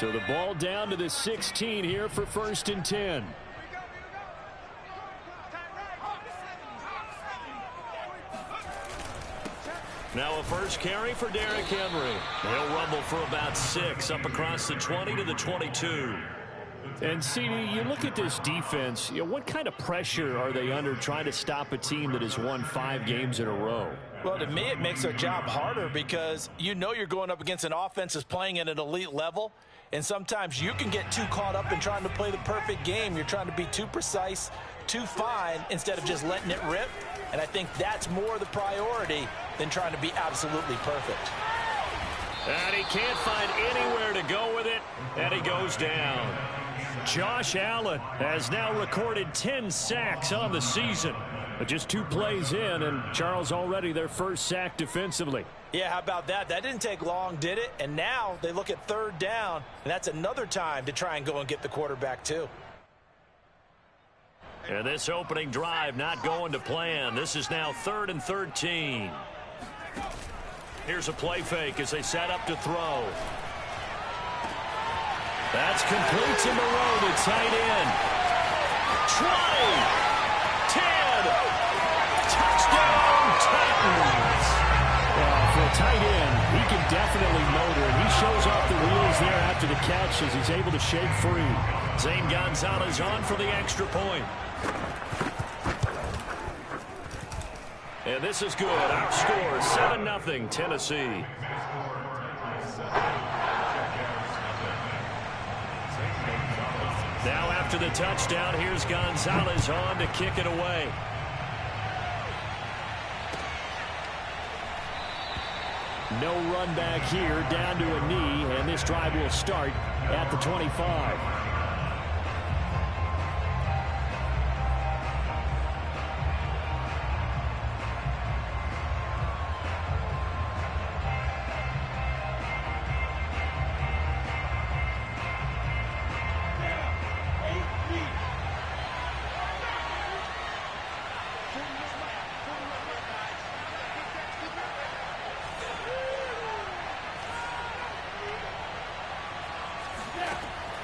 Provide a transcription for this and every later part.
So the ball down to the 16 here for 1st and 10. Now a first carry for Derrick Henry. He'll rumble for about 6 up across the 20 to the 22. And, CD, you look at this defense, what kind of pressure are they under trying to stop a team that has won 5 games in a row? Well, to me, it makes their job harder because you know you're going up against an offense that's playing at an elite level, and sometimes you can get too caught up in trying to play the perfect game. You're trying to be too precise, too fine, instead of just letting it rip. And I think that's more the priority than trying to be absolutely perfect. And he can't find anywhere to go with it, and he goes down. Josh Allen has now recorded 10 sacks on the season. But just 2 plays in, and Charles already their first sack defensively. Yeah, how about that? That didn't take long, did it? And now they look at 3rd down, and that's another time to try and go and get the quarterback too. And this opening drive not going to plan. This is now 3rd and 13. Here's a play fake as they set up to throw. That's complete to Moreau, the tight end. 20, 10, touchdown Titans. For a tight end, he can definitely motor, and he shows off the wheels there after the catch as he's able to shake free. Zane Gonzalez on for the extra point. And this is good. Our score, 7-0 Tennessee. Now after the touchdown, here's Gonzalez on to kick it away. No run back here, down to a knee, and this drive will start at the 25.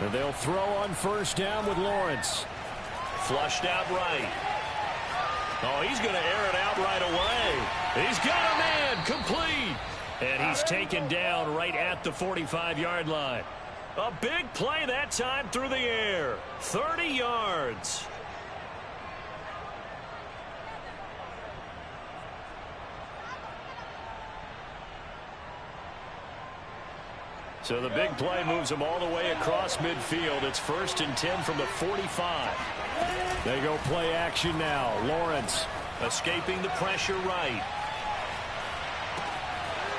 And they'll throw on 1st down with Lawrence. Flushed out right. Oh, he's going to air it out right away. He's got a man complete. And he's taken down right at the 45-yard line. A big play that time through the air. 30 yards. So the big play moves them all the way across midfield. It's 1st and 10 from the 45. They go play action now. Lawrence escaping the pressure right.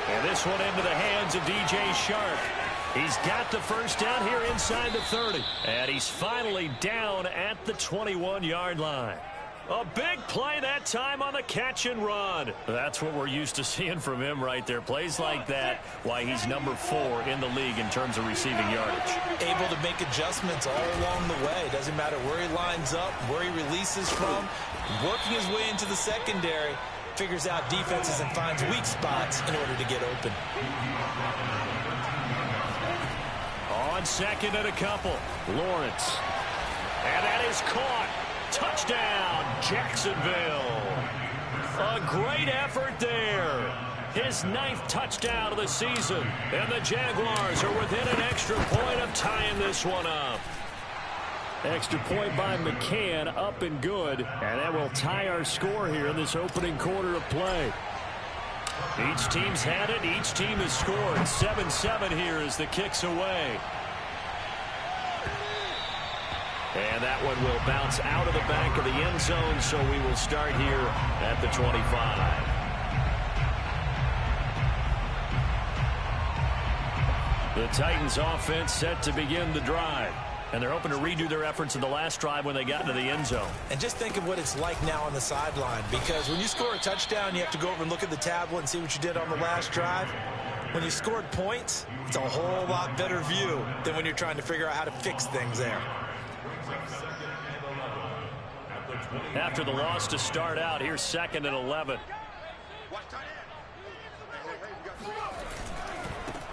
And this one into the hands of DJ Shark. He's got the 1st down here inside the 30. And he's finally down at the 21-yard line. A big play that time on the catch and run. That's what we're used to seeing from him right there. Plays like that, why he's number 4 in the league in terms of receiving yardage. Able to make adjustments all along the way. Doesn't matter where he lines up, where he releases from. Working his way into the secondary. Figures out defenses and finds weak spots in order to get open. On 2nd and a couple. Lawrence. And that is caught. Touchdown, Jacksonville. A great effort there. His 9th touchdown of the season. And the Jaguars are within an extra point of tying this one up. Extra point by McCann, up and good. And that will tie our score here in this opening quarter of play. Each team's had it. Each team has scored. 7-7 here as the kick's away. And that one will bounce out of the back of the end zone, so we will start here at the 25. The Titans offense set to begin the drive. And they're hoping to redo their efforts in the last drive when they got into the end zone. And just think of what it's like now on the sideline, because when you score a touchdown, you have to go over and look at the tablet and see what you did on the last drive. When you scored points, it's a whole lot better view than when you're trying to figure out how to fix things there. After the loss to start out, here's 2nd and 11.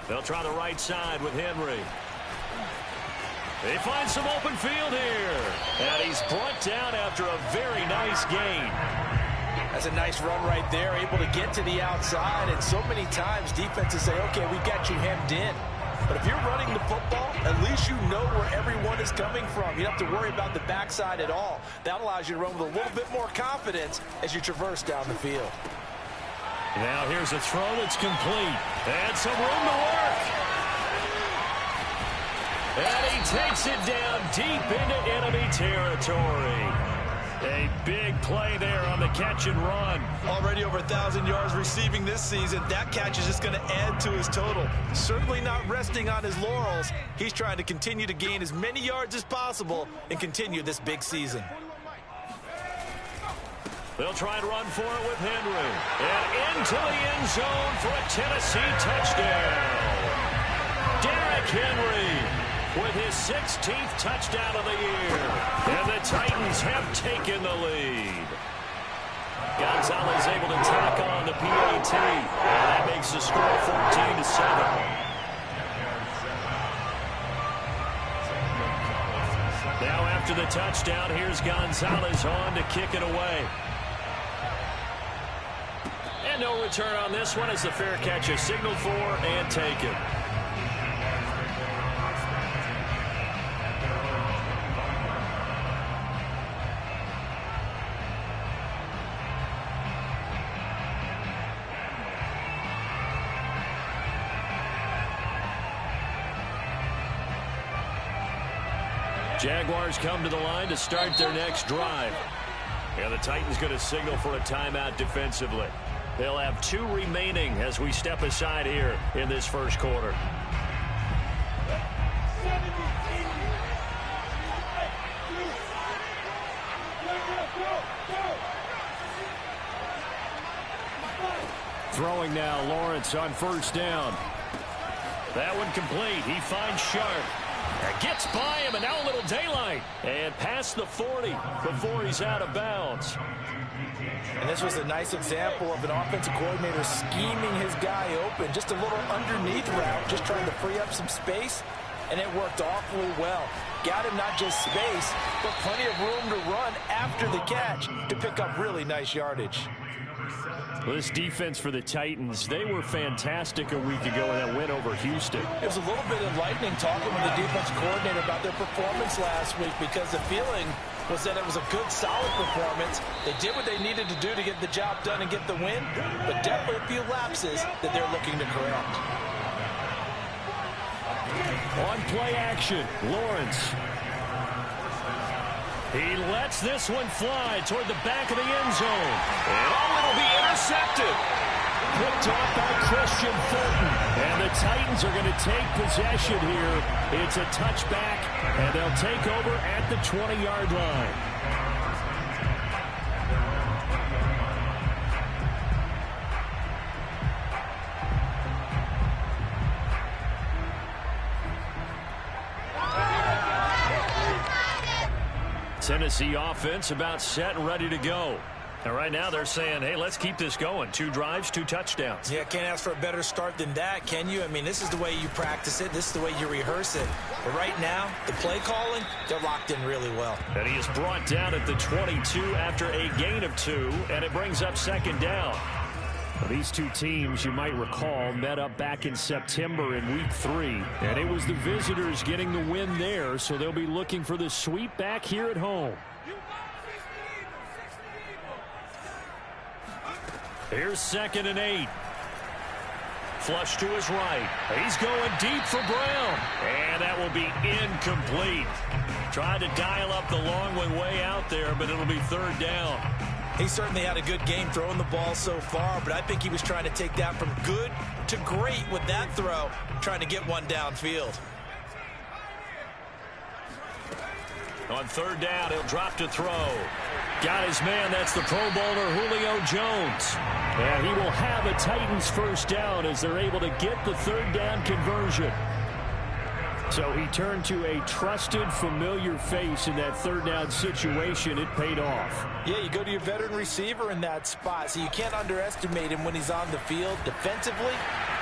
They'll try the right side with Henry. They find some open field here. And he's brought down after a very nice gain. That's a nice run right there, able to get to the outside. And so many times defenses say, okay, we've got you hemmed in. But if you're running the football, at least you know where everyone is coming from. You don't have to worry about the backside at all. That allows you to run with a little bit more confidence as you traverse down the field. Now here's a throw that's complete. And some room to work. And he takes it down deep into enemy territory. A big play there on the catch and run. Already over 1,000 yards receiving this season. That catch is just going to add to his total. Certainly not resting on his laurels. He's trying to continue to gain as many yards as possible and continue this big season. They'll try and run for it with Henry. And into the end zone for a Tennessee touchdown. Derrick Henry with his 16th touchdown of the year. And the Titans have taken the lead. Gonzalez able to tack on the PAT. And that makes the score 14-7. Now after the touchdown, here's Gonzalez on to kick it away. And no return on this one as the fair catch is signaled for and taken. Jaguars come to the line to start their next drive. And the Titans going to signal for a timeout defensively. They'll have 2 remaining as we step aside here in this first quarter. Throwing now, Lawrence on first down. That one complete. He finds Sharp. Gets by him, and now a little daylight. And past the 40 before he's out of bounds. And this was a nice example of an offensive coordinator scheming his guy open. Just a little underneath route, just trying to free up some space. And it worked awfully well. Got him not just space, but plenty of room to run after the catch to pick up really nice yardage. Well, this defense for the Titans, they were fantastic a week ago in that win over Houston. It was a little bit enlightening talking with the defense coordinator about their performance last week because the feeling was that it was a good, solid performance. They did what they needed to do to get the job done and get the win, but definitely a few lapses that they're looking to correct. On play action, Lawrence. He lets this one fly toward the back of the end zone. And it'll be intercepted. Picked off by Christian Fulton. And the Titans are going to take possession here. It's a touchback, and they'll take over at the 20-yard line. Tennessee offense about set and ready to go. And right now they're saying, hey, let's keep this going. 2 drives, 2 touchdowns. Yeah, can't ask for a better start than that, can you? I mean, this is the way you practice it. This is the way you rehearse it. But right now, the play calling, they're locked in really well. And he is brought down at the 22 after a gain of 2, and it brings up second down. Well, these 2 teams, you might recall, met up back in September in Week 3. And it was the visitors getting the win there, so they'll be looking for the sweep back here at home. Here's 2nd and 8. Flush to his right. He's going deep for Brown. And that will be incomplete. Tried to dial up the long one way out there, but it'll be 3rd down. He certainly had a good game throwing the ball so far, but I think he was trying to take that from good to great with that throw, trying to get one downfield. On 3rd down, he'll drop to throw. Got his man. That's the Pro Bowler Julio Jones. And he will have a Titans first down as they're able to get the 3rd down conversion. So he turned to a trusted, familiar face in that 3rd down situation. It paid off. Yeah, you go to your veteran receiver in that spot, so you can't underestimate him when he's on the field defensively.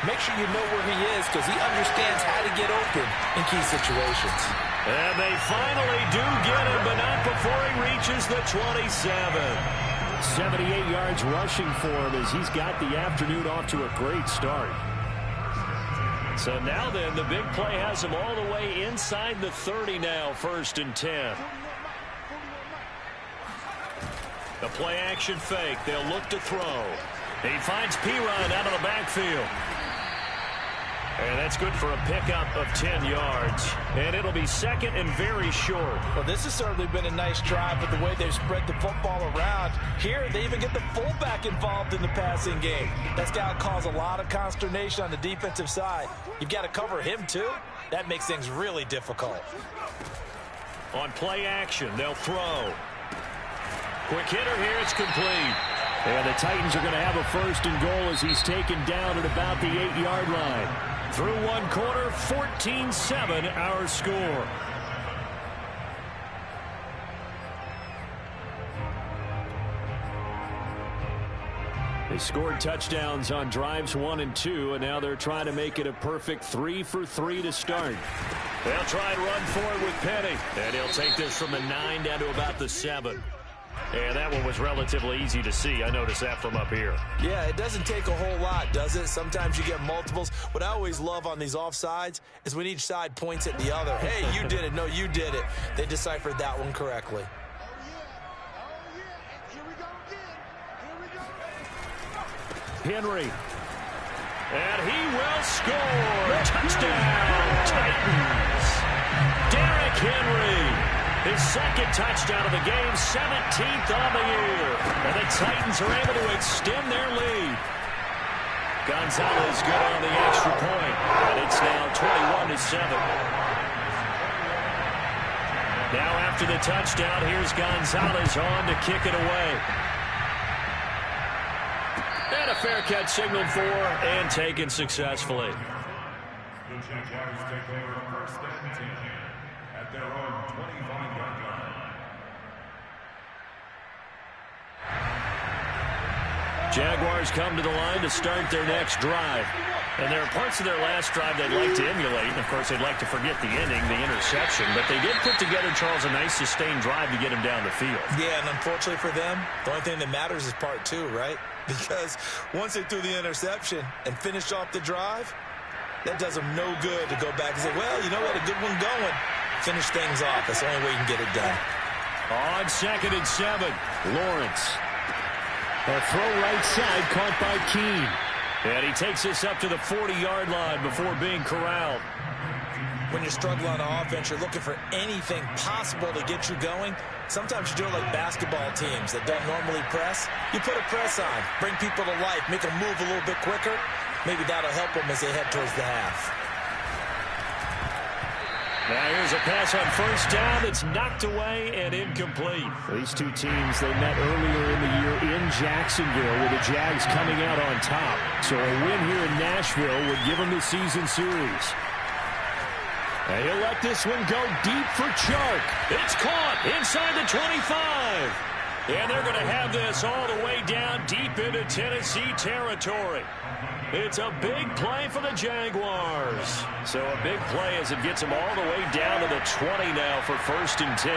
Make sure you know where he is because he understands how to get open in key situations. And they finally do get him, but not before he reaches the 27. 78 yards rushing for him as he's got the afternoon off to a great start. So now then, the big play has him all the way inside the 30 now, 1st and 10. The play action fake. They'll look to throw. He finds P-Ryan out of the backfield. And that's good for a pickup of 10 yards. And it'll be 2nd and very short. Well, this has certainly been a nice drive with the way they've spread the football around. Here, they even get the fullback involved in the passing game. That's got to cause a lot of consternation on the defensive side. You've got to cover him, too. That makes things really difficult. On play action, they'll throw. Quick hitter here, it's complete. And the Titans are going to have a 1st and goal as he's taken down at about the 8-yard line. Through one quarter, 14-7 our score. They scored touchdowns on drives 1 and 2, and now they're trying to make it a perfect 3 for 3 to start. They'll try and run for it with Penny. And he'll take this from the 9 down to about the 7. And that one was relatively easy to see. I noticed that from up here. Yeah, it doesn't take a whole lot, does it? Sometimes you get multiples. What I always love on these offsides is when each side points at the other. Hey, you did it. No, you did it. They deciphered that one correctly. Henry. And he will score. Touchdown, Titans. Derrick Henry. His 2nd touchdown of the game, 17th on the year. And the Titans are able to extend their lead. Gonzalez good on the extra point. And it's now 21-7. Now after the touchdown, here's Gonzalez on to kick it away. And a fair catch signaled for and taken successfully. The Jaguars take over 1st and 10 at their own 25-yard line. Jaguars come to the line to start their next drive. And there are parts of their last drive they'd like to emulate. And, of course, they'd like to forget the ending, the interception. But they did put together, Charles, a nice sustained drive to get him down the field. Yeah, and unfortunately for them, the only thing that matters is part 2, right? Because once they threw the interception and finished off the drive, that does them no good to go back and say, well, you know what, a good one going. Finish things off. That's the only way you can get it done. On 2nd and 7, Lawrence. A throw right side caught by Keene. And he takes this up to the 40-yard line before being corralled. When you're struggling on offense, you're looking for anything possible to get you going. Sometimes you do it like basketball teams that don't normally press. You put a press on, bring people to life, make them move a little bit quicker. Maybe that'll help them as they head towards the half. Now here's a pass on 1st down that's knocked away and incomplete. These two teams, they met earlier in the year in Jacksonville with the Jags coming out on top. So a win here in Nashville would give them the season series. And he'll let this one go deep for Chark. It's caught inside the 25. And they're going to have this all the way down deep into Tennessee territory. It's a big play for the Jaguars. So a big play as it gets them all the way down to the 20 now for 1st and 10.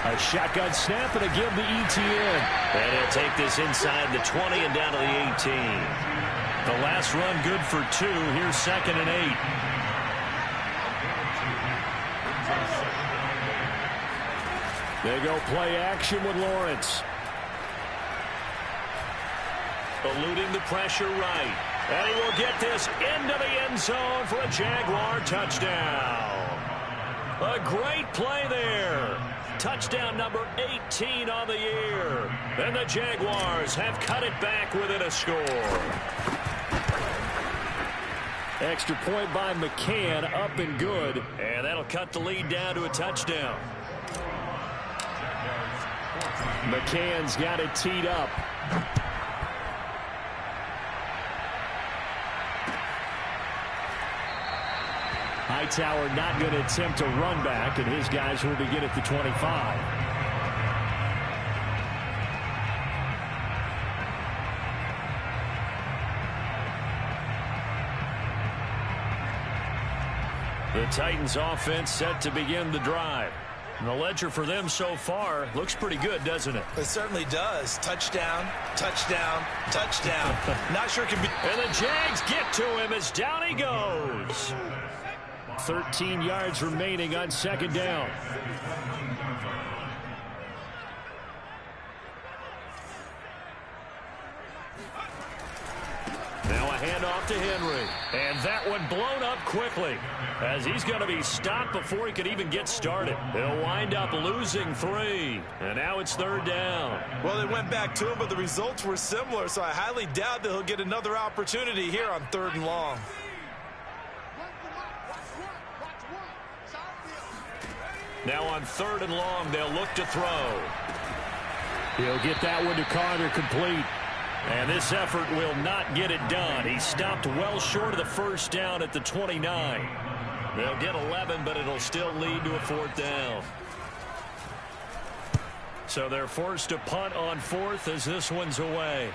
A shotgun snap and a give to ETN. And he'll take this inside the 20 and down to the 18. The last run good for 2. Here's 2nd and 8. They go play action with Lawrence. Eluding the pressure right. And he will get this into the end zone for a Jaguar touchdown. A great play there. Touchdown number 18 on the year. And the Jaguars have cut it back within a score. Extra point by McCann, up and good. And that'll cut the lead down to a touchdown. McCann's got it teed up. Hightower not going to attempt a run back, and his guys will begin at the 25. The Titans offense set to begin the drive. And the ledger for them so far looks pretty good, doesn't it? It certainly does. Touchdown, touchdown, touchdown. Not sure it can be. And the Jags get to him as down he goes. 13 yards remaining on second down. Now a handoff to Henry. And that one blown up quickly as he's going to be stopped before he could even get started. He'll wind up losing 3. And now it's third down. Well, they went back to him, but the results were similar, so I highly doubt that he'll get another opportunity here on 3rd and long. Now on 3rd and long, they'll look to throw. He'll get that one to Carter, complete. And this effort will not get it done. He stopped well short of the first down at the 29. They'll get 11, but it'll still lead to a 4th down. So they're forced to punt on 4th as this one's away.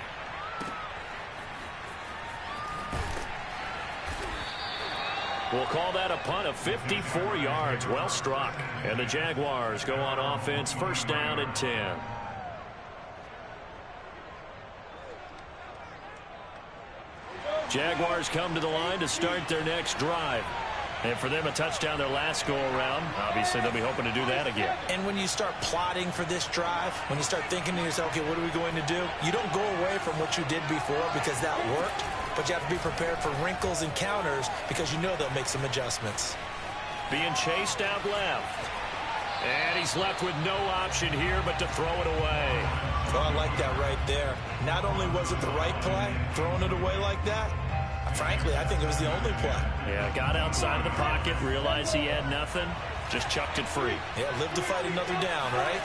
We'll call that a punt of 54 yards. Well struck. And the Jaguars go on offense, 1st down and 10. Jaguars come to the line to start their next drive. And for them, a touchdown their last go-around. Obviously, they'll be hoping to do that again. And when you start plotting for this drive, when you start thinking to yourself, okay, what are we going to do? You don't go away from what you did before because that worked, but you have to be prepared for wrinkles and counters because you know they'll make some adjustments. Being chased out left. And he's left with no option here but to throw it away. Oh, I like that right there. Not only was it the right play, throwing it away like that, frankly, I think it was the only play. Yeah, got outside of the pocket, realized he had nothing, just chucked it free. Yeah, live to fight another down, right?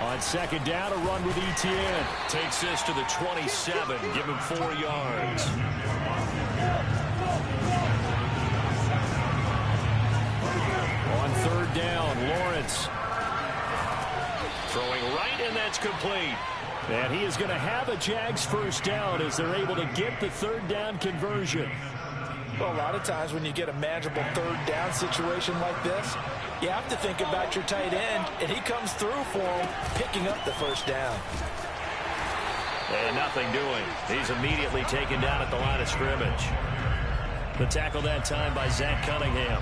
On second down, a run with Etienne. Takes this to the 27, give him 4 yards. On 3rd down, Lawrence. Throwing right, and that's complete. And he is going to have a Jags 1st down as they're able to get the 3rd down conversion. Well, a lot of times when you get a manageable 3rd down situation like this, you have to think about your tight end, and he comes through for him, picking up the 1st down. And nothing doing. He's immediately taken down at the line of scrimmage. The tackle that time by Zach Cunningham.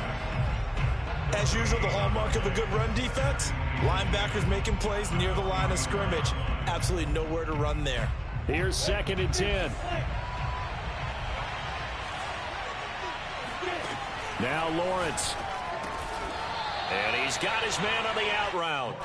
As usual, the hallmark of a good run defense, linebackers making plays near the line of scrimmage. Absolutely nowhere to run there. Here's 2nd and 10. Now Lawrence. And he's got his man on the out route.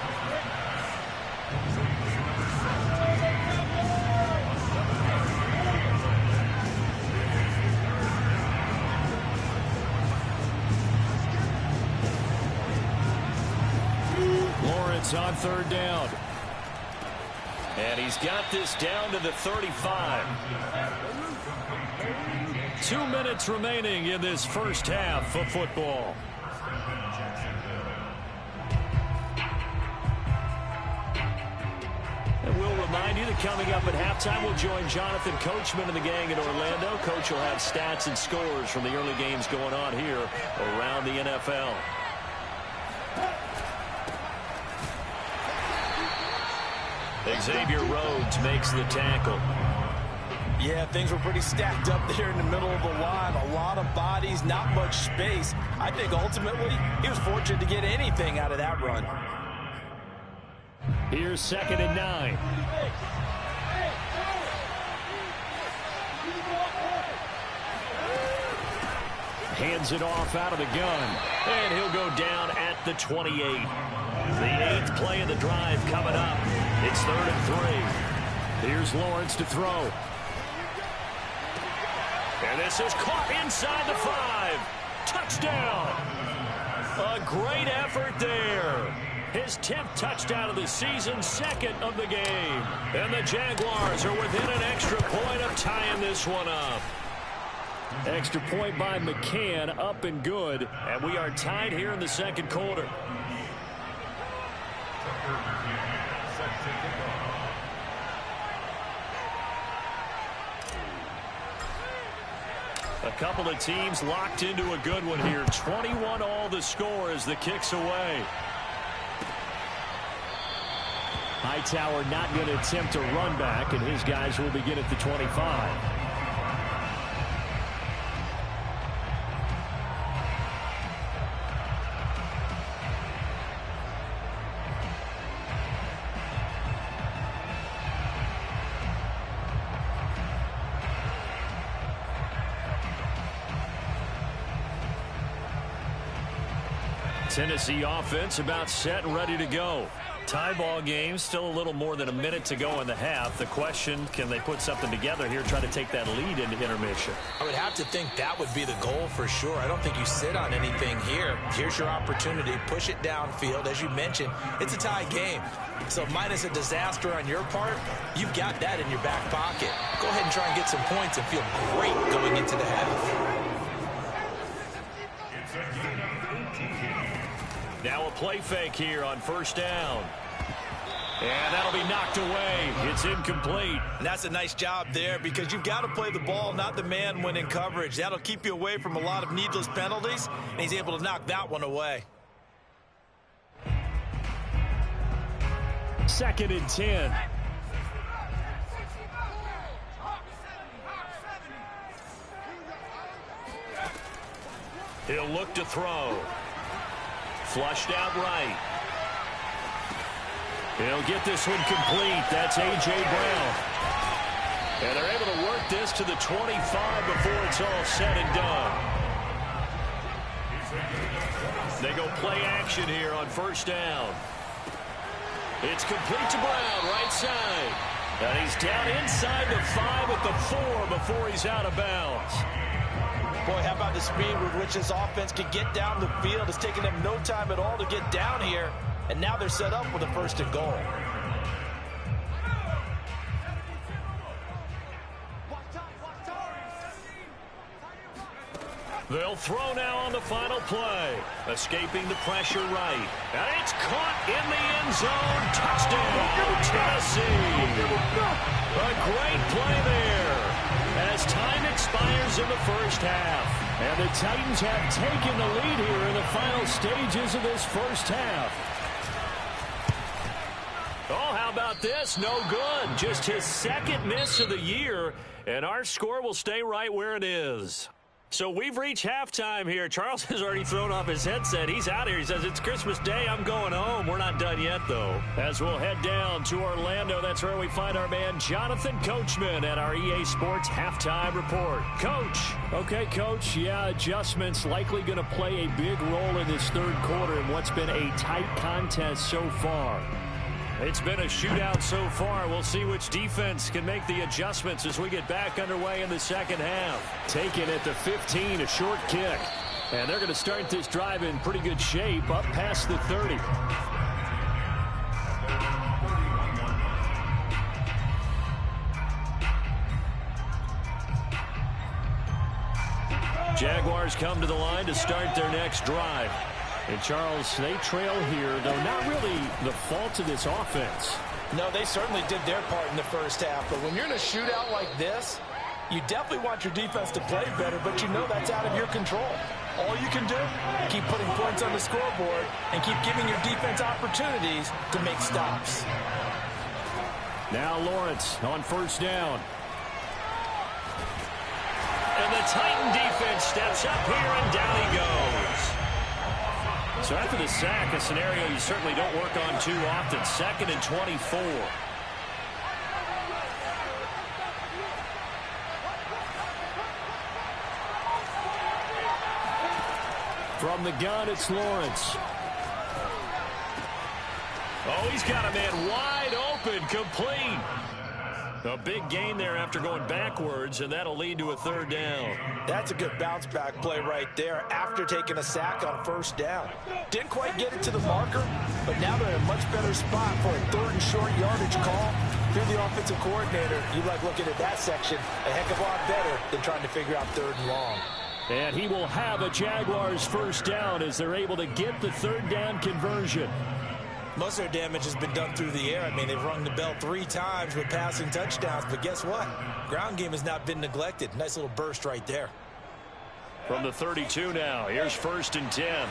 Lawrence on 3rd down. And he's got this down to the 35. 2 minutes remaining in this first half of football. And we'll remind you that coming up at halftime, we'll join Jonathan Coachman and the gang in Orlando. Coach will have stats and scores from the early games going on here around the NFL. Xavier Rhodes makes the tackle. Yeah, things were pretty stacked up there in the middle of the line. A lot of bodies, not much space. I think ultimately he was fortunate to get anything out of that run. Here's 2nd and 9. Hands it off out of the gun. And he'll go down at the 28. The 8th play of the drive coming up. It's 3rd and 3. Here's Lawrence to throw. And this is caught inside the 5. Touchdown. A great effort there. His 10th touchdown of the season, 2nd of the game. And the Jaguars are within an extra point of tying this one up. Extra point by McCann, up and good. And we are tied here in the 2nd quarter. A couple of teams locked into a good one here. 21 all the score as the kick's away. Hightower not going to attempt a run back, and his guys will begin at the 25. Tennessee offense about set and ready to go. Tie ball game, still a little more than a minute to go in the half. The question, can they put something together here, try to take that lead into intermission? I would have to think that would be the goal for sure. I don't think you sit on anything here. Here's your opportunity. Push it downfield. As you mentioned, it's a tie game. So minus a disaster on your part, you've got that in your back pocket. Go ahead and try and get some points and feel great going into the half. Now a play fake here on first down. And that'll be knocked away. It's incomplete. And that's a nice job there because you've got to play the ball, not the man when in coverage. That'll keep you away from a lot of needless penalties, and he's able to knock that one away. 2nd and 10. He'll look to throw. Flushed out right. He'll get this one complete. That's A.J. Brown. And they're able to work this to the 25 before it's all said and done. They go play action here on first down. It's complete to Brown, right side. And he's down inside the 5 at the 4 before he's out of bounds. Boy, how about the speed with which this offense can get down the field? It's taken them no time at all to get down here, and now they're set up with a 1st and goal. They'll throw now on the final play. Escaping the pressure right. And it's caught in the end zone. Touchdown, Tennessee. A great play there as time expires in the first half. And the Titans have taken the lead here in the final stages of this first half. Oh, how about this? No good. Just his 2nd miss of the year. And our score will stay right where it is. So we've reached halftime here. Charles has already thrown off his headset. He's out here. He says, it's Christmas Day. I'm going home. We're not done yet, though. As we'll head down to Orlando, that's where we find our man Jonathan Coachman at our EA Sports Halftime Report. Coach. Okay, Coach. Yeah, adjustments likely going to play a big role in this 3rd quarter in what's been a tight contest so far. It's been a shootout so far. We'll see which defense can make the adjustments as we get back underway in the 2nd half. Taken at the 15, a short kick. And they're going to start this drive in pretty good shape up past the 30. Jaguars come to the line to start their next drive. And, Charles, they trail here, though not really the fault of this offense. No, they certainly did their part in the first half. But when you're in a shootout like this, you definitely want your defense to play better, but you know that's out of your control. All you can do, keep putting points on the scoreboard and keep giving your defense opportunities to make stops. Now Lawrence on first down. And the Titan defense steps up here, and down he goes. So after the sack, a scenario you certainly don't work on too often. 2nd and 24. From the gun, it's Lawrence. Oh, he's got a man wide open, complete. A big gain there after going backwards, and that'll lead to a 3rd down. That's a good bounce-back play right there after taking a sack on 1st down. Didn't quite get it to the marker, but now they're in a much better spot for a 3rd and short yardage call. If you're the offensive coordinator, you like looking at that section a heck of a lot better than trying to figure out 3rd and long. And he will have a Jaguars 1st down as they're able to get the 3rd down conversion. Most of their damage has been done through the air. I mean, they've rung the bell 3 times with passing touchdowns, but guess what? Ground game has not been neglected. Nice little burst right there. From the 32 now, here's 1st and 10.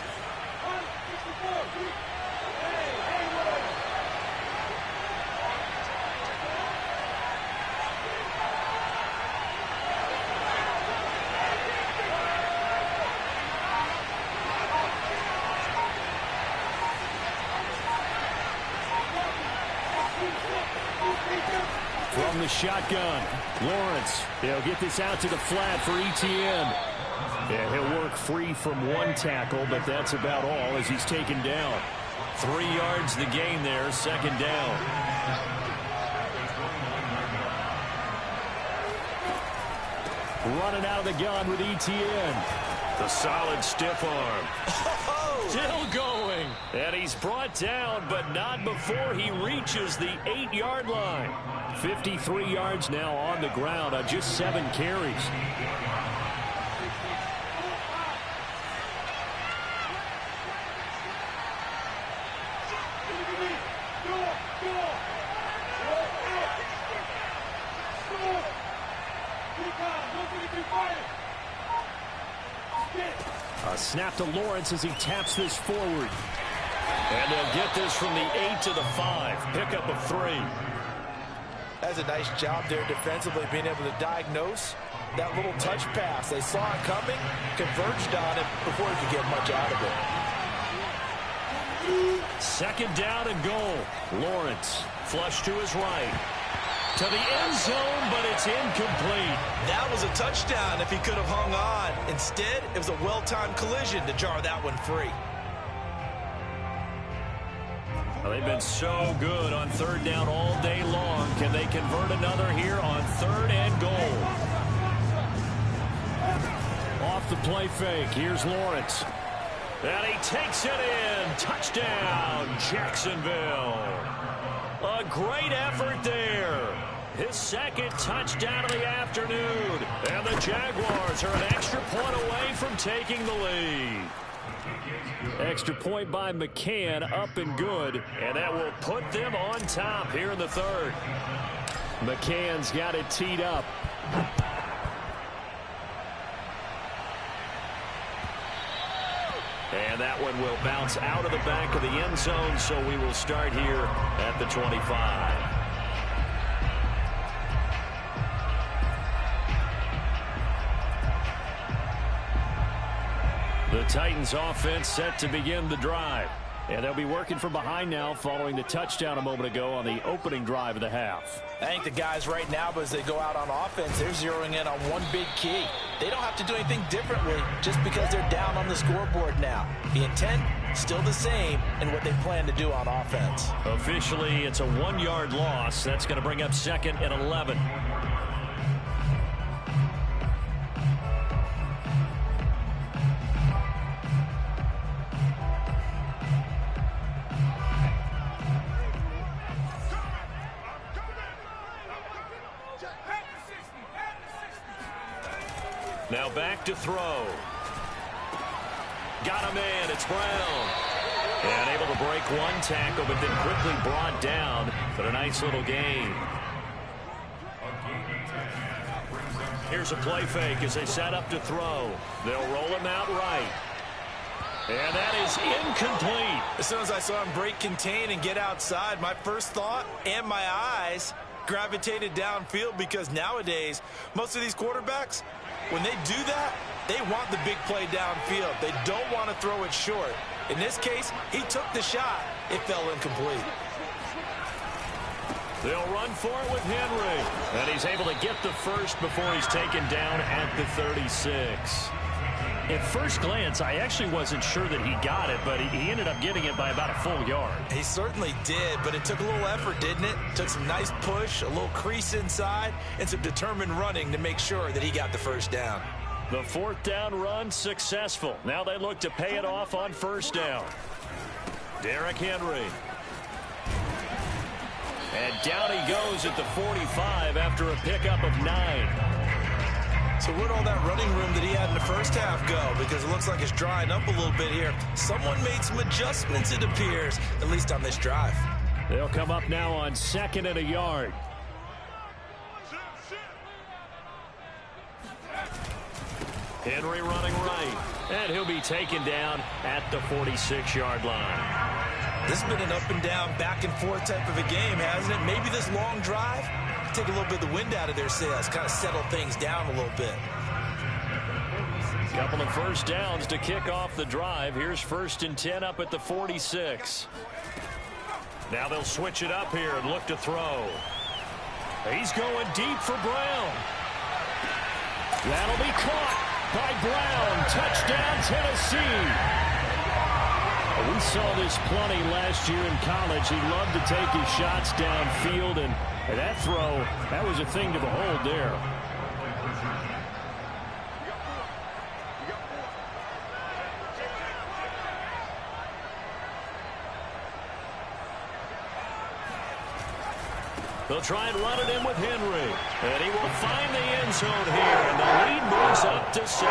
From the shotgun, Lawrence. He'll get this out to the flat for Etienne. Yeah, he'll work free from one tackle, but that's about all as he's taken down. 3 yards the gain there, 2nd down. Running out of the gun with Etienne. The solid stiff arm. Still going. And he's brought down, but not before he reaches the 8-yard line. 53 yards now on the ground on just 7 carries. A snap to Lawrence as he taps this forward. And they'll get this from the 8 to the 5. Pickup of 3. That's a nice job there defensively, being able to diagnose that little touch pass. They saw it coming, converged on it before he could get much out of it. 2nd down and goal. Lawrence flush to his right. To the end zone, but it's incomplete. That was a touchdown if he could have hung on. Instead, it was a well-timed collision to jar that one free. Well, they've been so good on 3rd down all day long. Can they convert another here on 3rd and goal? Off the play fake. Here's Lawrence. And he takes it in. Touchdown, Jacksonville. A great effort there. His 2nd touchdown of the afternoon. And the Jaguars are an extra point away from taking the lead. Extra point by McCann, up and good. And that will put them on top here in the 3rd. McCann's got it teed up. And that one will bounce out of the back of the end zone, so we will start here at the 25. The Titans offense set to begin the drive. And they'll be working from behind now following the touchdown a moment ago on the opening drive of the half. I think the guys right now, as they go out on offense, they're zeroing in on one big key. They don't have to do anything differently just because they're down on the scoreboard now. The intent, still the same in what they plan to do on offense. Officially, it's a 1-yard loss. That's going to bring up 2nd and 11. Now back to throw. Got him in. It's Brown. And able to break one tackle, but then quickly brought down. But a nice little gain. Here's a play fake as they set up to throw. They'll roll him out right. And that is incomplete. As soon as I saw him break contain and get outside, my first thought and my eyes gravitated downfield, because nowadays, most of these quarterbacks, when they do that, they want the big play downfield. They don't want to throw it short. In this case, he took the shot. It fell incomplete. They'll run for it with Henry. And he's able to get the first before he's taken down at the 36. At first glance, I actually wasn't sure that he got it, but he ended up getting it by about a full yard. He certainly did, but it took a little effort, didn't it? Took some nice push, a little crease inside, and some determined running to make sure that he got the first down. The 4th down run successful. Now they look to pay it off on 1st down. Derrick Henry. And down he goes at the 45 after a pickup of 9. So where'd all that running room that he had in the first half go? Because it looks like it's drying up a little bit here. Someone made some adjustments, it appears, at least on this drive. They'll come up now on 2nd and a yard. Henry running right. And he'll be taken down at the 46-yard line. This has been an up-and-down, back-and-forth type of a game, hasn't it? Maybe this long drive take a little bit of the wind out of their sails, kind of settle things down a little bit. Couple of first downs to kick off the drive. Here's 1st and 10 up at the 46. Now they'll switch it up here and look to throw. He's going deep for Brown. That'll be caught by Brown. Touchdown, Tennessee. We saw this plenty last year in college. He loved to take his shots downfield, and that throw, that was a thing to behold there. They'll try and run it in with Henry. And he will find the end zone here. And the lead moves up to 7.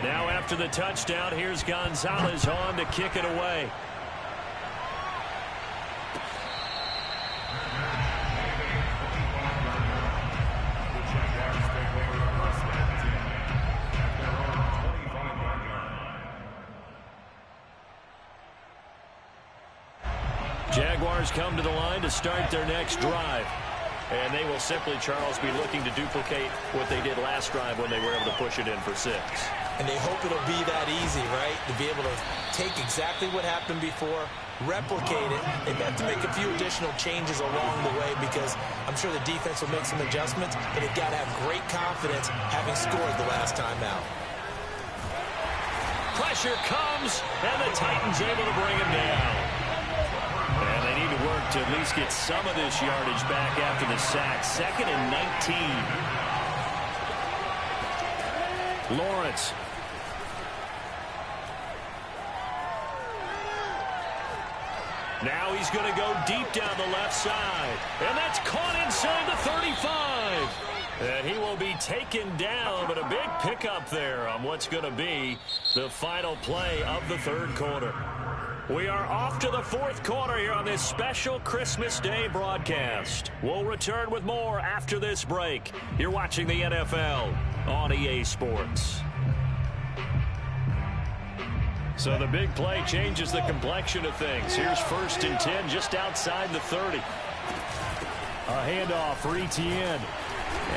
Now after the touchdown, here's Gonzalez on to kick it away. Jaguars come to the line to start their next drive. And they will simply, Charles, be looking to duplicate what they did last drive when they were able to push it in for 6. And they hope it'll be that easy, right? To be able to take exactly what happened before, replicate it. They have to make a few additional changes along the way because I'm sure the defense will make some adjustments, but they've got to have great confidence having scored the last time out. Pressure comes, and the Titans able to bring him down. And they need to work to at least get some of this yardage back after the sack. 2nd and 19. Lawrence. Now he's going to go deep down the left side. And that's caught inside the 35. And he will be taken down, but a big pickup there on what's going to be the final play of the 3rd quarter. We are off to the 4th quarter here on this special Christmas Day broadcast. We'll return with more after this break. You're watching the NFL on EA Sports. So the big play changes the complexion of things. Here's 1st and 10 just outside the 30. A handoff for Etienne.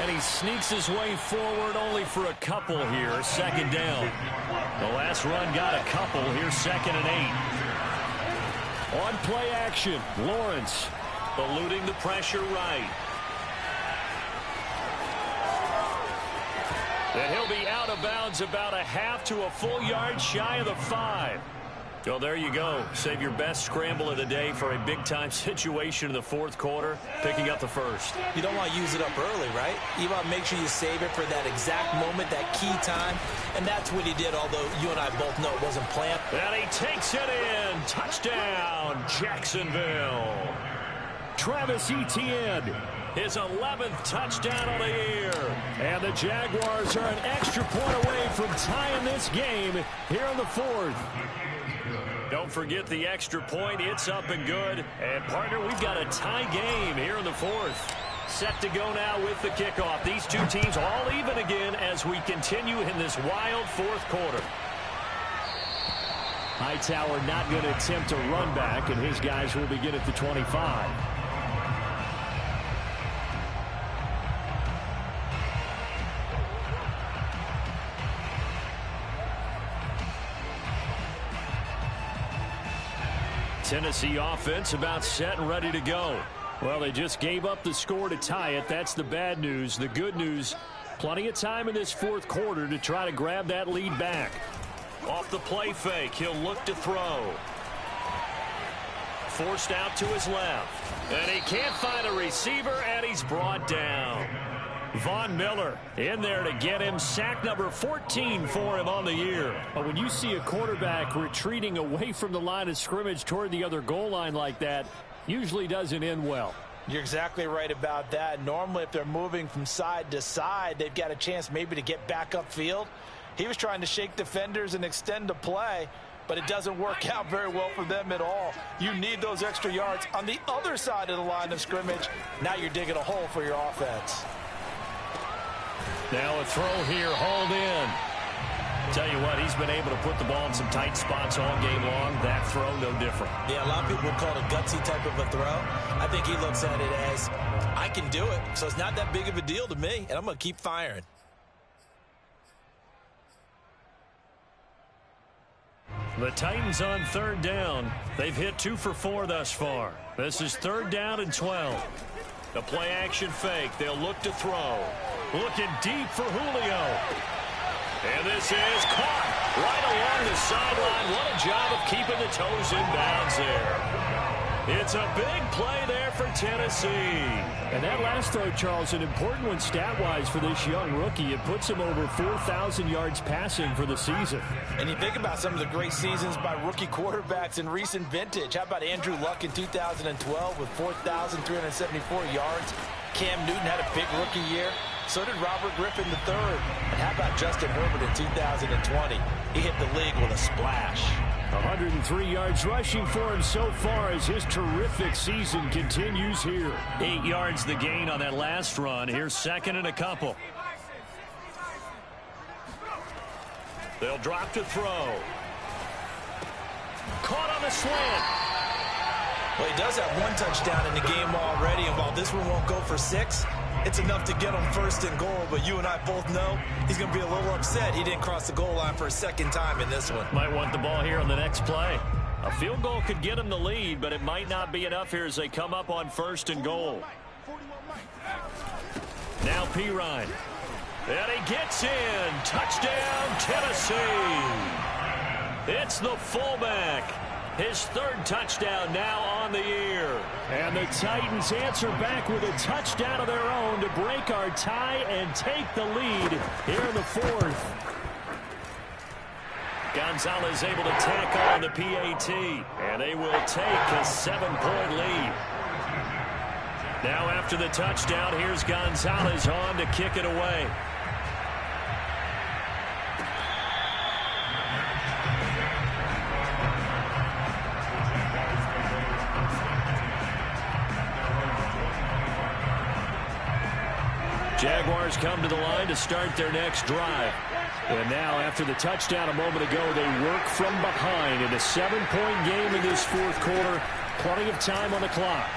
And he sneaks his way forward only for a couple here. 2nd down. The last run got a couple. Here's 2nd and 8. On play action, Lawrence eluding the pressure right. And he'll be out of bounds about a half to a full yard shy of the 5. Well, there you go. Save your best scramble of the day for a big-time situation in the 4th quarter, picking up the 1st. You don't want to use it up early, right? You want to make sure you save it for that exact moment, that key time. And that's what he did, although you and I both know it wasn't planned. And he takes it in. Touchdown, Jacksonville. Travis Etienne, his 11th touchdown of the year. And the Jaguars are an extra point away from tying this game here in the 4th. Don't forget the extra point. It's up and good. And, partner, we've got a tie game here in the 4th. Set to go now with the kickoff. These two teams all even again as we continue in this wild 4th quarter. Hightower not going to attempt a run back, and his guys will begin at the 25. Tennessee offense about set and ready to go. Well, they just gave up the score to tie it. That's the bad news. The good news, plenty of time in this 4th quarter to try to grab that lead back. Off the play fake, he'll look to throw. Forced out to his left. And he can't find a receiver, and he's brought down. Von Miller in there to get him. Sack number 14 for him on the year. But when you see a quarterback retreating away from the line of scrimmage toward the other goal line like that, usually doesn't end well. You're exactly right about that. Normally, if they're moving from side to side, they've got a chance maybe to get back upfield. He was trying to shake defenders and extend the play, but it doesn't work out very well for them at all. You need those extra yards on the other side of the line of scrimmage. Now you're digging a hole for your offense. Now a throw here, hauled in. Tell you what, he's been able to put the ball in some tight spots all game long. That throw, no different. Yeah, a lot of people would call it a gutsy type of a throw. I think he looks at it as, I can do it, so it's not that big of a deal to me, and I'm going to keep firing. The Titans on third down. They've hit 2 for 4 thus far. This is 3rd down and 12. The play action fake. They'll look to throw. Looking deep for Julio. And this is caught right along the sideline. What a job of keeping the toes in bounds there. It's a big play there for Tennessee. And that last throw, Charles, an important one stat-wise for this young rookie. It puts him over 4,000 yards passing for the season. And you think about some of the great seasons by rookie quarterbacks in recent vintage. How about Andrew Luck in 2012 with 4,374 yards? Cam Newton had a big rookie year. So did Robert Griffin III. And how about Justin Herbert in 2020? He hit the league with a splash. 103 yards rushing for him so far as his terrific season continues here. 8 yards the gain on that last run. Here's 2nd and a couple. They'll drop to throw. Caught on the slant. Well, he does have 1 touchdown in the game already, and while this one won't go for 6, it's enough to get him 1st and goal. But you and I both know he's going to be a little upset he didn't cross the goal line for a 2nd time in this one. Might want the ball here on the next play. A field goal could get him the lead, but it might not be enough here as they come up on 1st and goal. Now Pirine. And he gets in. Touchdown, Tennessee. It's the fullback. His 3rd touchdown now on the year. And the Titans answer back with a touchdown of their own to break our tie and take the lead here in the 4th. Gonzalez able to tack on the PAT. And they will take a 7-point lead. Now after the touchdown, here's Gonzalez on to kick it away. Jaguars come to the line to start their next drive. And now, after the touchdown a moment ago, they work from behind in a 7-point game in this 4th quarter. Plenty of time on the clock.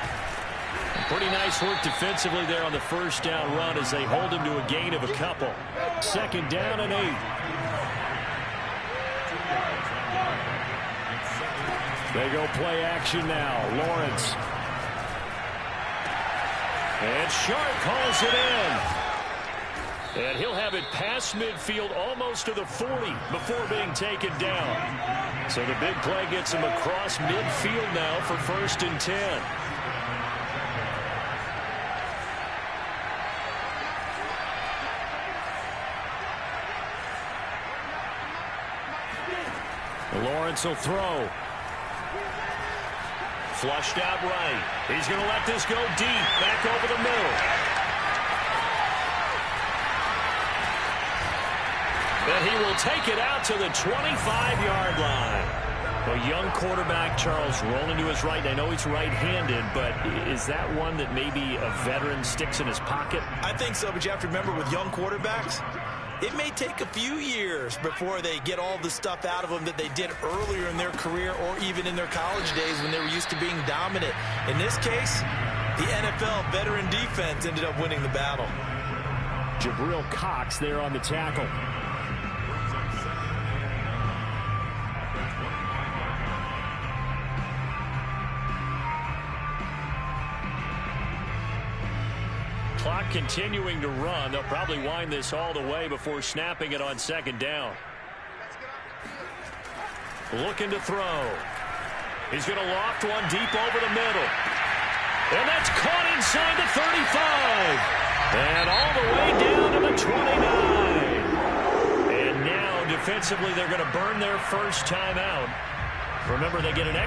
Pretty nice work defensively there on the 1st down run as they hold him to a gain of a couple. 2nd down and 8. They go play action now. Lawrence. And Sharp calls it in. And he'll have it past midfield almost to the 40 before being taken down. So the big play gets him across midfield now for 1st and 10. Lawrence will throw. Flushed out right. He's going to let this go deep. Back over the middle. And he will take it out to the 25-yard line. A young quarterback, Charles, rolling to his right. I know he's right-handed, but is that one that maybe a veteran sticks in his pocket? I think so, but you have to remember with young quarterbacks, it may take a few years before they get all the stuff out of them that they did earlier in their career or even in their college days when they were used to being dominant. In this case, the NFL veteran defense ended up winning the battle. Jabril Cox there on the tackle. Clock continuing to run. They'll probably wind this all the way before snapping it on 2nd down. Looking to throw. He's going to loft one deep over the middle. And that's caught inside the 35. And all the way down to the 29. And now defensively they're going to burn their first timeout. Remember, they get an extra